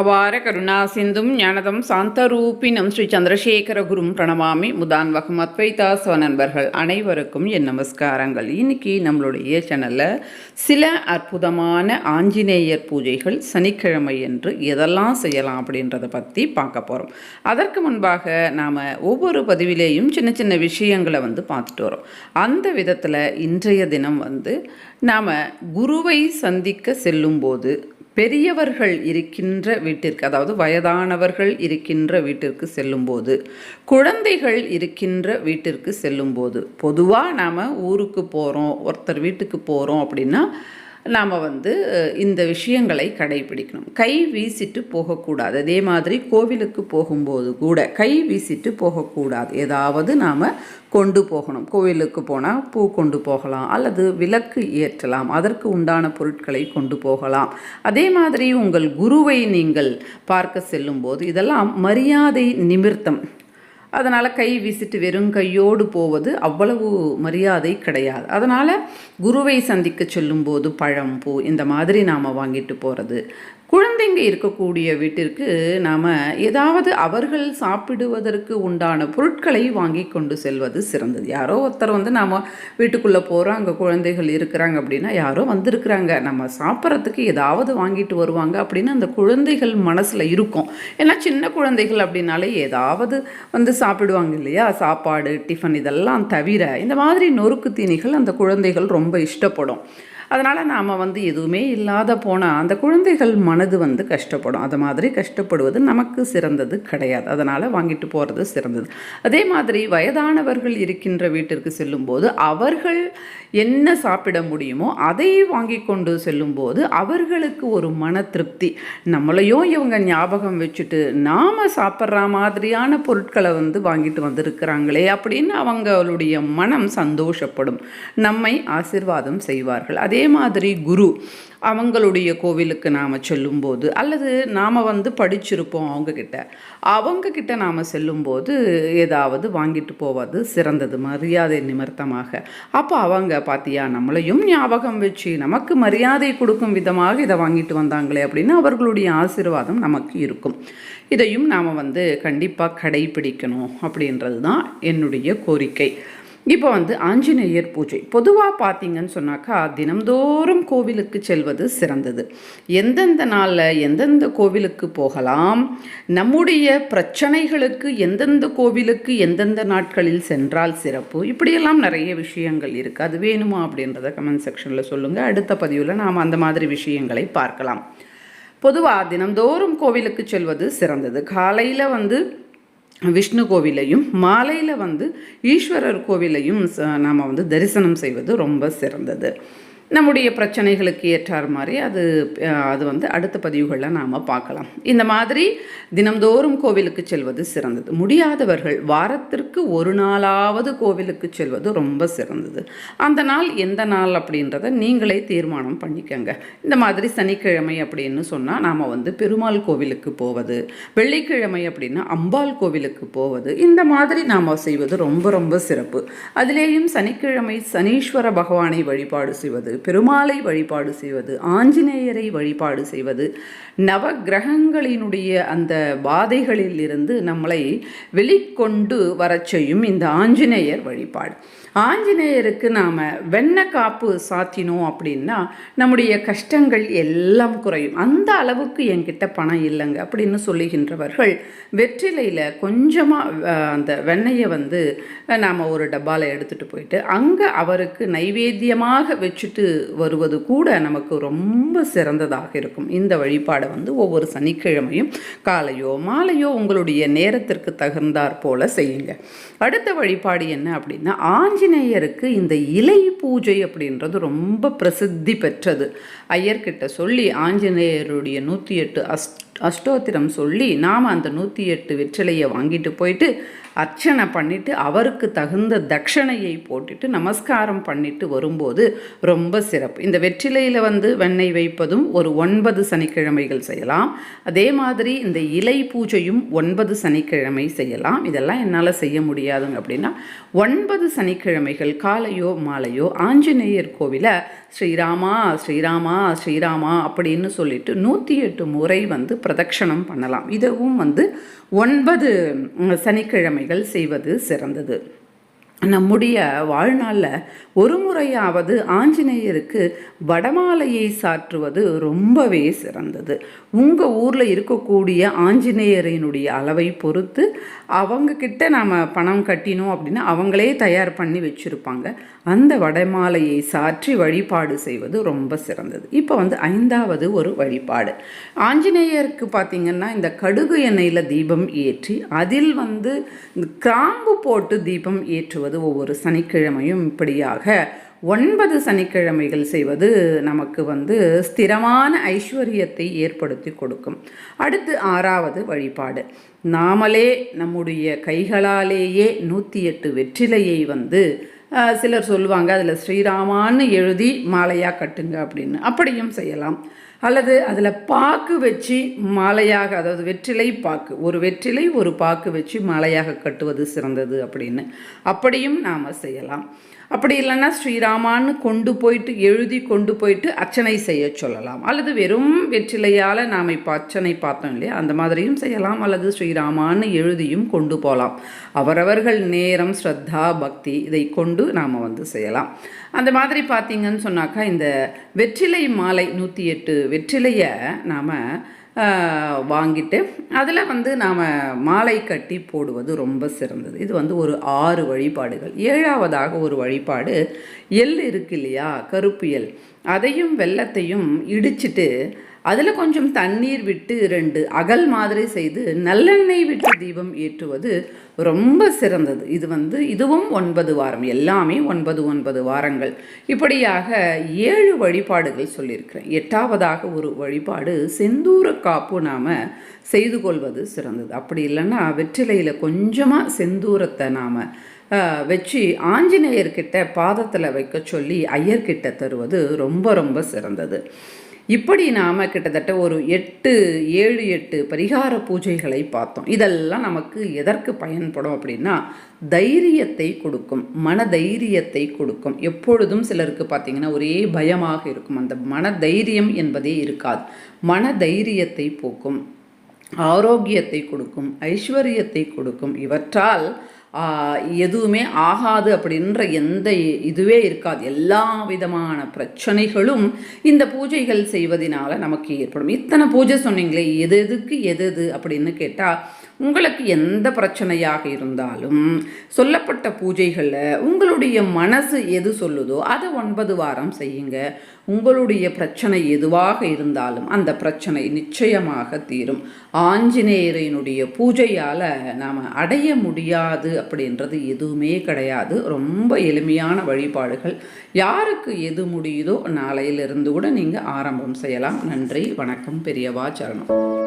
அபார கருணா சிந்தும் ஞானதம் சாந்தரூபினம் ஸ்ரீ சந்திரசேகர குரும் பிரணமாமி முதான்வகம் அத்வைதாசவ நண்பர்கள் அனைவருக்கும் என் நமஸ்காரங்கள். இன்னைக்கு நம்மளுடைய சேனலில் சில அற்புதமான ஆஞ்சநேயர் பூஜைகள் சனிக்கிழமை என்று எதெல்லாம் செய்யலாம் அப்படின்றத பற்றி பார்க்க போகிறோம். அதற்கு முன்பாக நாம் ஒவ்வொரு பதிவிலேயும் சின்ன சின்ன விஷயங்களை பார்த்துட்டு வரோம். அந்த விதத்தில் இன்றைய தினம் நாம் குருவை சந்திக்க செல்லும்போது பெரியவர்கள் இருக்கின்ற வீட்டிற்கு, அதாவது வயதானவர்கள் இருக்கின்ற வீட்டிற்கு செல்லும்போது, குழந்தைகள் இருக்கின்ற வீட்டிற்கு செல்லும்போது, பொதுவாக நாம் ஊருக்கு போகிறோம், ஒருத்தர் வீட்டுக்கு போகிறோம் அப்படின்னா நாம் இந்த விஷயங்களை கடைபிடிக்கணும். கை வீசிட்டு போகக்கூடாது. அதே மாதிரி கோவிலுக்கு போகும்போது கூட கை வீசிட்டு போகக்கூடாது. ஏதாவது நாம் கொண்டு போகணும். கோவிலுக்கு போனால் பூ கொண்டு போகலாம், அல்லது விளக்கு ஏற்றலாம், அதற்கு உண்டான பொருட்களை கொண்டு போகலாம். அதே மாதிரி உங்கள் குருவை நீங்கள் பார்க்க செல்லும்போது இதெல்லாம் மரியாதை நிமித்தம். அதனால் கை வீசிட்டு வெறும் கையோடு போவது அவ்வளவு மரியாதை கிடையாது. அதனால் குருவை சந்திக்க சொல்லும்போது பழம், பூ இந்த மாதிரி நாம் வாங்கிட்டு போகிறது. குழந்தைங்க இருக்கக்கூடிய வீட்டிற்கு நாம் ஏதாவது அவர்கள் சாப்பிடுவதற்கு உண்டான பொருட்களை வாங்கி கொண்டு செல்வது சிறந்தது. யாரோ ஒருத்தர் நாம் வீட்டுக்குள்ளே போகிறோம், அங்கே குழந்தைகள் இருக்கிறாங்க அப்படின்னா, யாரோ வந்திருக்கிறாங்க, நம்ம சாப்பிட்றதுக்கு ஏதாவது வாங்கிட்டு வருவாங்க அப்படின்னு அந்த குழந்தைகள் மனசில் இருக்கும். ஏன்னா சின்ன குழந்தைகள் அப்படின்னாலே ஏதாவது சாப்பிடுவாங்க இல்லையா, சாப்பாடு, டிஃபன் இதெல்லாம் தவிர இந்த மாதிரி நொறுக்கு தீனிகள் அந்த குழந்தைகள் ரொம்ப இஷ்டப்படும். அதனால் நாம் எதுவுமே இல்லாத போனால் அந்த குழந்தைகள் மனது கஷ்டப்படும். அது மாதிரி கஷ்டப்படுவது நமக்கு சிறந்தது கிடையாது. அதனால் வாங்கிட்டு போகிறது சிறந்தது. அதே மாதிரி வயதானவர்கள் இருக்கின்ற வீட்டிற்கு செல்லும்போது அவர்கள் என்ன சாப்பிட முடியுமோ அதை வாங்கி கொண்டு செல்லும்போது அவர்களுக்கு ஒரு மன திருப்தி. நம்மளையும் இவங்க ஞாபகம் வச்சுட்டு நாம் சாப்பிட்ற மாதிரியான பொருட்களை வாங்கிட்டு வந்திருக்கிறாங்களே அப்படின்னு அவங்களுடைய மனம் சந்தோஷப்படும், நம்மை ஆசீர்வாதம் செய்வார்கள். அதே மாதிரி குரு அவங்களுடைய கோவிலுக்கு நாம் செல்லும்போது, அல்லது நாம் படிச்சிருப்போம் அவங்கக்கிட்ட நாம் செல்லும்போது ஏதாவது வாங்கிட்டு போவது சிறந்தது, மரியாதை நிமித்தமாக. அப்போ அவங்க பார்த்தியா நம்மளையும் ஞாபகம் வச்சு நமக்கு மரியாதை கொடுக்கும் விதமாக இதை வாங்கிட்டு வந்தாங்களே அப்படின்னு அவர்களுடைய ஆசீர்வாதம் நமக்கு இருக்கும். இதையும் நாம் கண்டிப்பாக கடைபிடிக்கணும் அப்படின்றது தான் என்னுடைய கோரிக்கை. இப்போ ஆஞ்சநேயர் பூஜை பொதுவாக பார்த்தீங்கன்னு சொன்னாக்கா தினம்தோறும் கோவிலுக்கு செல்வது சிறந்தது. எந்தெந்த நாளில் எந்தெந்த கோவிலுக்கு போகலாம், நம்முடைய பிரச்சனைகளுக்கு எந்தெந்த கோவிலுக்கு எந்தெந்த நாட்களில் சென்றால் சிறப்பு, இப்படியெல்லாம் நிறைய விஷயங்கள் இருக்குது. அது வேணுமா அப்படின்றத கமெண்ட் செக்ஷனில் சொல்லுங்கள். அடுத்த பதிவில் நாம் அந்த மாதிரி விஷயங்களை பார்க்கலாம். பொதுவாக தினம்தோறும் கோவிலுக்கு செல்வது சிறந்தது. காலையில் விஷ்ணு கோவிலையும் மாலையில் ஈஸ்வரர் கோவிலையும் நாம் தரிசனம் செய்வது ரொம்ப சிறந்தது. நம்முடைய பிரச்சனைகளுக்கு ஏற்றார் மாதிரி அது அடுத்த பதிவுகளில் நாம் பார்க்கலாம். இந்த மாதிரி தினம்தோறும் கோவிலுக்கு செல்வது சிறந்தது. முடியாதவர்கள் வாரத்திற்கு ஒரு நாளாவது கோவிலுக்கு செல்வது ரொம்ப சிறந்தது. அந்த நாள் எந்த நாள் அப்படின்றத நீங்களே தீர்மானம் பண்ணிக்கங்க. இந்த மாதிரி சனிக்கிழமை அப்படின்னு சொன்னால் நாம் பெருமாள் கோவிலுக்கு போவது, வெள்ளிக்கிழமை அப்படின்னா அம்பாள் கோவிலுக்கு போவது, இந்த மாதிரி நாம் செய்வது ரொம்ப ரொம்ப சிறப்பு. அதிலேயும் சனிக்கிழமை சனீஸ்வர பகவானை வழிபாடு செய்வது, பெருமாளை வழிபாடு செய்வது, ஆஞ்சநேயரை வழிபாடு செய்வது, நவ கிரகங்களினுடைய அந்த பாதைகளில் இருந்து நம்மளை வெளிக்கொண்டு வரச் செய்யும் இந்த ஆஞ்சநேயர் வழிபாடு. ஆஞ்சநேயருக்கு நாம் வெண்ணெய் காப்பு சாத்தினோம் அப்படின்னா நம்முடைய கஷ்டங்கள் எல்லாம் குறையும். அந்த அளவுக்கு என்கிட்ட பணம் இல்லைங்க அப்படின்னு சொல்லுகின்றவர்கள் வெற்றிலையில் கொஞ்சமாக அந்த வெண்ணெயை நாம் ஒரு டப்பாவில் எடுத்துகிட்டு போயிட்டு அங்கே அவருக்கு நைவேத்தியமாக வச்சுட்டு வருவது கூட நமக்கு ரொம்ப சிறந்ததாக இருக்கும். இந்த வழிபாடை ஒவ்வொரு சனிக்கிழமையும் காலையோ மாலையோ உங்களுடைய நேரத்திற்கு தகுந்தாற் போல செய்யுங்க. அடுத்த வழிபாடு என்ன அப்படின்னா ஆஞ்சநேயருக்கு இந்த இலை பூஜை அப்படின்றது ரொம்ப பிரசித்தி பெற்றது. ஐயர்கிட்ட சொல்லி ஆஞ்சநேயருடைய 108 அஷ்டோத்திரம் சொல்லி நாம் அந்த 108 வெற்றிலையை வாங்கிட்டு போயிட்டு அர்ச்சனை பண்ணிவிட்டு அவருக்கு தகுந்த தட்சணையை போட்டுட்டு நமஸ்காரம் பண்ணிட்டு வரும்போது ரொம்ப சிறப்பு. இந்த வெற்றிலையில் வெண்ணெய் வைப்பதும் ஒரு 9 சனிக்கிழமைகள் செய்யலாம். அதே மாதிரி இந்த இலை பூஜையும் 9 சனிக்கிழமை செய்யலாம். இதெல்லாம் என்னால் செய்ய முடியாதுங்க அப்படின்னா 9 சனிக்கிழமைகள் காலையோ மாலையோ ஆஞ்சநேயர் கோவிலை ஸ்ரீராமா ஸ்ரீராமா ஸ்ரீராமா அப்படின்னு சொல்லிட்டு 108 முறை பிரதட்சணம் பண்ணலாம். இதுவும் 9 சனிக்கிழமைகள் செய்வது சிறந்தது. நம்முடைய வாழ்நாளில் ஒரு முறையாவது ஆஞ்சநேயருக்கு வடமாலையை சாற்றுவது ரொம்பவே சிறந்தது. உங்கள் ஊரில் இருக்கக்கூடிய ஆஞ்சநேயரினுடைய அளவை பொறுத்து அவங்கக்கிட்ட நாம் பணம் கட்டினோம் அப்படின்னா அவங்களே தயார் பண்ணி வச்சுருப்பாங்க. அந்த வடமாலையை சாற்றி வழிபாடு செய்வது ரொம்ப சிறந்தது. இப்போ 5வது ஒரு வழிபாடு ஆஞ்சநேயருக்கு பார்த்திங்கன்னா இந்த கடுகு எண்ணெயில் தீபம் ஏற்றி அதில் கிராம்பு போட்டு தீபம் ஏற்றுவது ஒவ்வொரு சனிக்கிழமையும் இப்படியாக 9 சனிக்கிழமைகள் செய்வது நமக்கு ஸ்திரமான ஐஸ்வர்யத்தை ஏற்படுத்தி கொடுக்கும். அடுத்து 6வது வழிபாடு நாமளே நம்முடைய கைகளாலேயே 108 வெற்றிலையை சிலர் சொல்லுவாங்க அதில் ஸ்ரீராமான்னு எழுதி மாலையாக கட்டுங்க அப்படின்னு, அப்படியும் செய்யலாம். அல்லது அதில் பாக்கு வச்சு மாலையாக, அதாவது வெற்றிலை பாக்கு, ஒரு வெற்றிலை ஒரு பாக்கு வச்சு மாலையாக கட்டுவது சிறந்தது அப்படின்னு அப்படியும் நாம் செய்யலாம். அப்படி இல்லைன்னா ஸ்ரீராமான்னு எழுதி கொண்டு போயிட்டு அர்ச்சனை செய்ய சொல்லலாம். அல்லது வெறும் வெற்றிலையால் நாம் இப்போ அர்ச்சனை பார்த்தோம் இல்லையா, அந்த மாதிரியும் செய்யலாம். அல்லது ஸ்ரீராமான்னு எழுதியும் கொண்டு போகலாம். அவரவர்கள் நேரம், ஸ்ரத்தா, பக்தி இதை கொண்டு நாம் செய்யலாம். அந்த மாதிரி பார்த்திங்கன்னு சொன்னாக்கா இந்த வெற்றிலை மாலை 108 வெற்றிலையை நாம் வாங்கிட்டு அதில் நாம் மாலை கட்டி போடுவது ரொம்ப சிறந்தது. இது ஒரு 6 வழிபாடுகள். 7வதாக ஒரு வழிபாடு எள் இருக்கு இல்லையா, கருப்பு எள், அதையும் வெல்லத்தையும் இடிச்சிட்டு அதில் கொஞ்சம் தண்ணீர் விட்டு 2 அகல் மாதிரி செய்து நல்லெண்ணெய் விட்டு தீபம் ஏற்றுவது ரொம்ப சிறந்தது. இதுவும் 9 வாரம், எல்லாமே 9 வாரங்கள். இப்படியாக 7 வழிபாடுகள் சொல்லியிருக்கிறேன். 8வதாக ஒரு வழிபாடு செந்தூர காப்பு நாம் செய்து கொள்வது சிறந்தது. அப்படி இல்லைன்னா வெற்றிலையில் கொஞ்சமாக செந்தூரத்தை நாம் வச்சு ஆஞ்சநேயர்கிட்ட பாதத்தில் வைக்க சொல்லி ஐயர்கிட்ட தருவது ரொம்ப ரொம்ப சிறந்தது. இப்படி நாம் கிட்டத்தட்ட ஒரு 7-8 பரிகார பூஜைகளை பார்த்தோம். இதெல்லாம் நமக்கு எதற்கு பயன்படும் அப்படின்னா தைரியத்தை கொடுக்கும், மன தைரியத்தை கொடுக்கும். எப்பொழுதும் சிலருக்கு பார்த்திங்கன்னா ஒரே பயமாக இருக்கும், அந்த மன தைரியம் என்பதே இருக்காது. மன தைரியத்தை போக்கும், ஆரோக்கியத்தை கொடுக்கும், ஐஸ்வர்யத்தை கொடுக்கும். இவற்றால் எதுவுமே ஆகாது அப்படின்ற எந்த இதுவே இருக்காது. எல்லா விதமான பிரச்சனைகளும் இந்த பூஜைகள் செய்வதனால நமக்கு ஏற்படும். இத்தனை பூஜை சொன்னீங்களே, எதுக்கு எது அப்படின்னு கேட்டால் உங்களுக்கு எந்த பிரச்சனையாக இருந்தாலும் சொல்லப்பட்ட பூஜைகளில் உங்களுடைய மனசு எது சொல்லுதோ அதை 9 வாரம் செய்யுங்க. உங்களுடைய பிரச்சனை எதுவாக இருந்தாலும் அந்த பிரச்சனை நிச்சயமாக தீரும். ஆஞ்சநேயரினுடைய பூஜையால் நாம் அடைய முடியாது அப்படின்றது எதுவுமே கிடையாது. ரொம்ப எளிமையான வழிபாடுகள். யாருக்கு எது முடியுதோ நாளையிலிருந்து கூட நீங்கள் ஆரம்பம் செய்யலாம். நன்றி, வணக்கம், பெரியவா சரணம்.